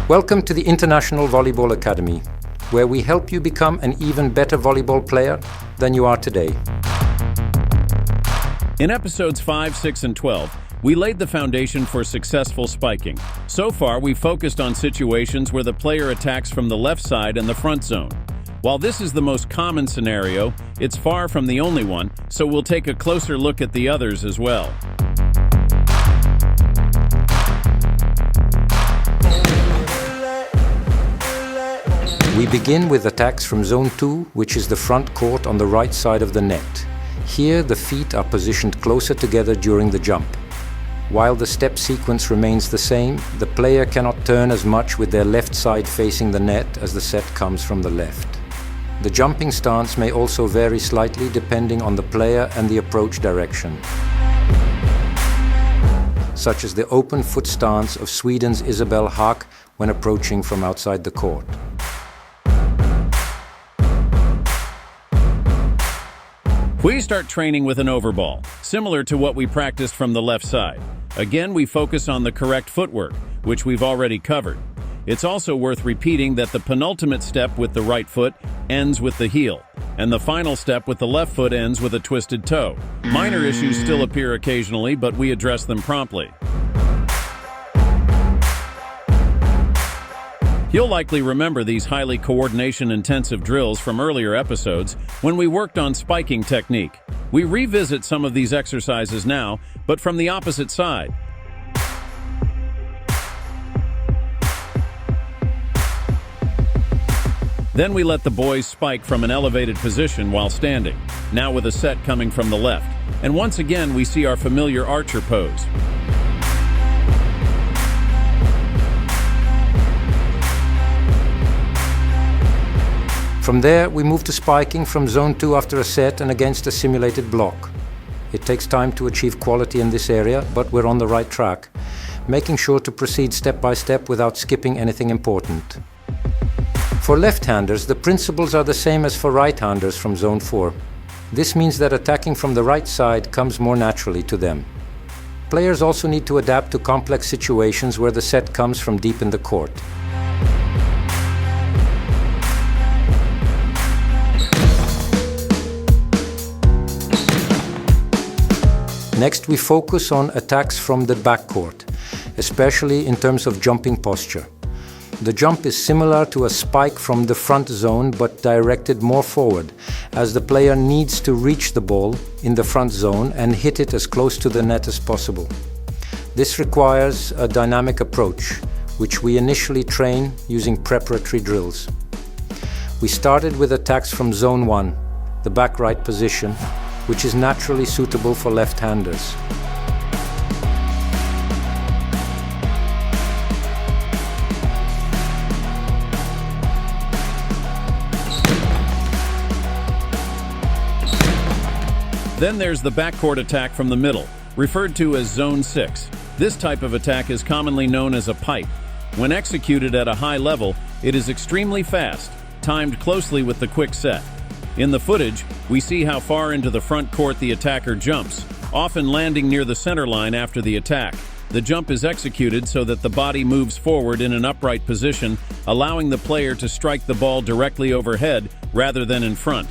Welcome to the International Volleyball Academy, where we help you become an even better volleyball player than you are today. In episodes 5, 6, and 12, we laid the foundation for successful spiking. So far, we've focused on situations where the player attacks from the left side and the front zone. While this is the most common scenario, it's far from the only one, so we'll take a closer look at the others as well. We begin with attacks from Zone 2, which is the front court on the right side of the net. Here, the feet are positioned closer together during the jump. While the step sequence remains the same, the player cannot turn as much with their left side facing the net as the set comes from the left. The jumping stance may also vary slightly depending on the player and the approach direction, such as the open foot stance of Sweden's Isabelle Haak when approaching from outside the court. We start training with an overball, similar to what we practiced from the left side. Again, we focus on the correct footwork, which we've already covered. It's also worth repeating that the penultimate step with the right foot ends with the heel, and the final step with the left foot ends with a twisted toe. Minor issues still appear occasionally, but we address them promptly. You'll likely remember these highly coordination-intensive drills from earlier episodes when we worked on spiking technique. We revisit some of these exercises now, but from the opposite side. Then we let the boys spike from an elevated position while standing, now with a set coming from the left. And once again, we see our familiar archer pose. From there, we move to spiking from Zone 2 after a set and against a simulated block. It takes time to achieve quality in this area, but we're on the right track, making sure to proceed step by step without skipping anything important. For left-handers, the principles are the same as for right-handers from Zone 4. This means that attacking from the right side comes more naturally to them. Players also need to adapt to complex situations where the set comes from deep in the court. Next, we focus on attacks from the backcourt, especially in terms of jumping posture. The jump is similar to a spike from the front zone, but directed more forward, as the player needs to reach the ball in the front zone and hit it as close to the net as possible. This requires a dynamic approach, which we initially train using preparatory drills. We started with attacks from Zone 1, the back right position, which is naturally suitable for left-handers. Then there's the backcourt attack from the middle, referred to as Zone 6. This type of attack is commonly known as a pipe. When executed at a high level, it is extremely fast, timed closely with the quick set. In the footage, we see how far into the front court the attacker jumps, often landing near the center line after the attack. The jump is executed so that the body moves forward in an upright position, allowing the player to strike the ball directly overhead rather than in front.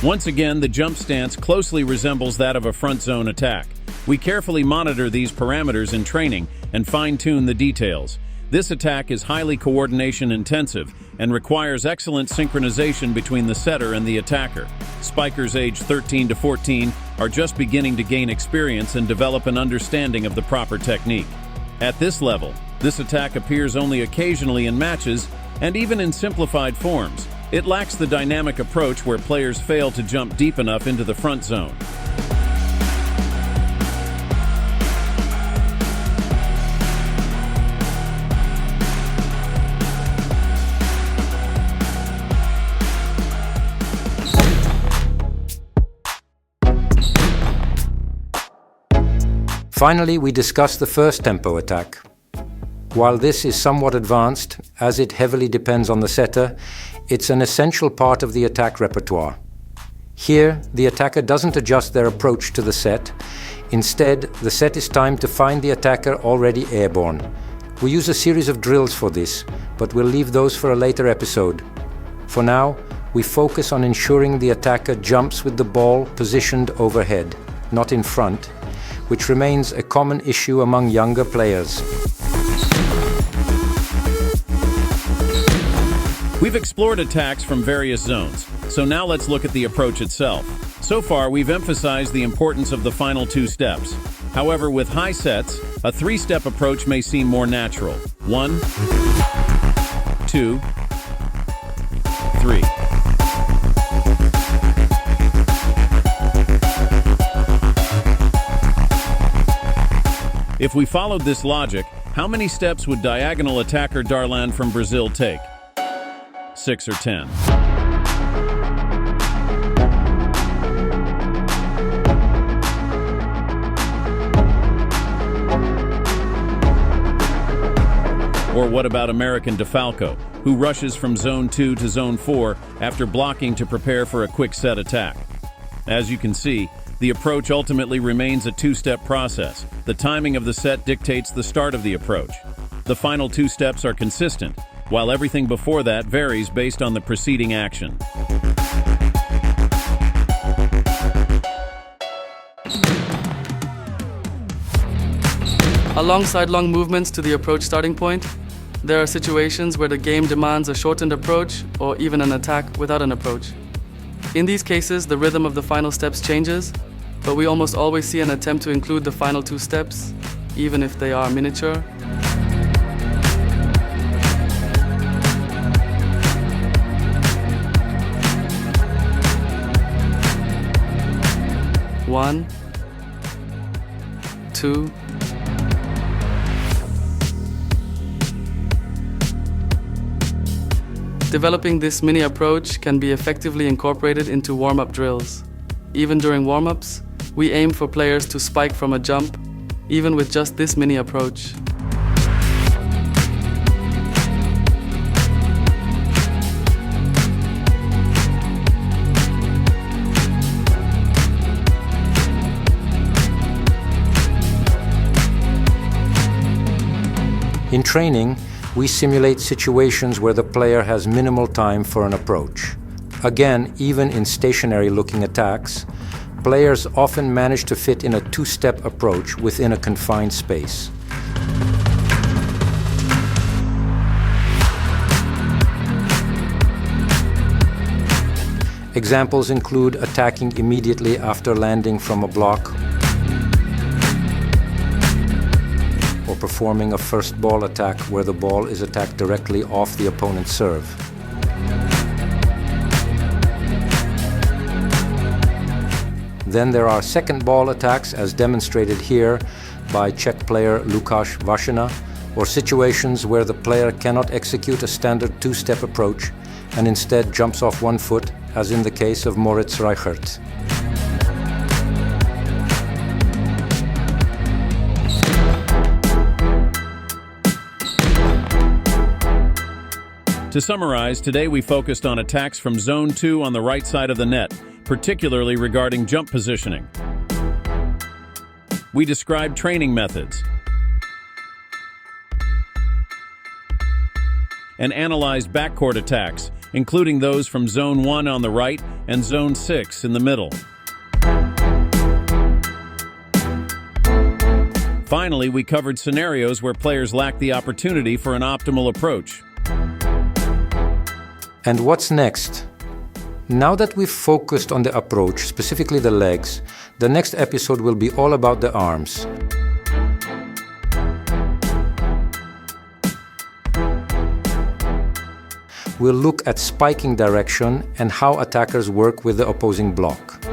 Once again, the jump stance closely resembles that of a front zone attack. We carefully monitor these parameters in training and fine-tune the details. This attack is highly coordination-intensive and requires excellent synchronization between the setter and the attacker. Spikers aged 13 to 14 are just beginning to gain experience and develop an understanding of the proper technique. At this level, this attack appears only occasionally in matches and even in simplified forms. It lacks the dynamic approach where players fail to jump deep enough into the front zone. Finally, we discuss the first tempo attack. While this is somewhat advanced, as it heavily depends on the setter, it's an essential part of the attack repertoire. Here, the attacker doesn't adjust their approach to the set. Instead, the set is timed to find the attacker already airborne. We use a series of drills for this, but we'll leave those for a later episode. For now, we focus on ensuring the attacker jumps with the ball positioned overhead, not in front, which remains a common issue among younger players. We've explored attacks from various zones, so now let's look at the approach itself. So far, we've emphasized the importance of the final two steps. However, with high sets, a three-step approach may seem more natural. 1, 2, 3. If we followed this logic, how many steps would diagonal attacker Darlan from Brazil take? 6 or 10? Or what about American DeFalco, who rushes from Zone 2 to Zone 4 after blocking to prepare for a quick set attack? As you can see, the approach ultimately remains a two-step process. The timing of the set dictates the start of the approach. The final two steps are consistent, while everything before that varies based on the preceding action. Alongside long movements to the approach starting point, there are situations where the game demands a shortened approach or even an attack without an approach. In these cases, the rhythm of the final steps changes, but we almost always see an attempt to include the final two steps, even if they are miniature. One, 2. Developing this mini approach can be effectively incorporated into warm-up drills. Even during warm-ups, we aim for players to spike from a jump, even with just this mini approach. In training, we simulate situations where the player has minimal time for an approach. Again, even in stationary-looking attacks, players often manage to fit in a two-step approach within a confined space. Examples include attacking immediately after landing from a block, or performing a first ball attack where the ball is attacked directly off the opponent's serve. Then there are second ball attacks, as demonstrated here by Czech player Lukáš Vašina, or situations where the player cannot execute a standard two-step approach and instead jumps off one foot, as in the case of Moritz Reichert. To summarize, today we focused on attacks from Zone 2 on the right side of the net, particularly regarding jump positioning. We described training methods and analyzed backcourt attacks, including those from Zone 1 on the right and Zone 6 in the middle. Finally, we covered scenarios where players lack the opportunity for an optimal approach. And what's next? Now that we've focused on the approach, specifically the legs, the next episode will be all about the arms. We'll look at spiking direction and how attackers work with the opposing block.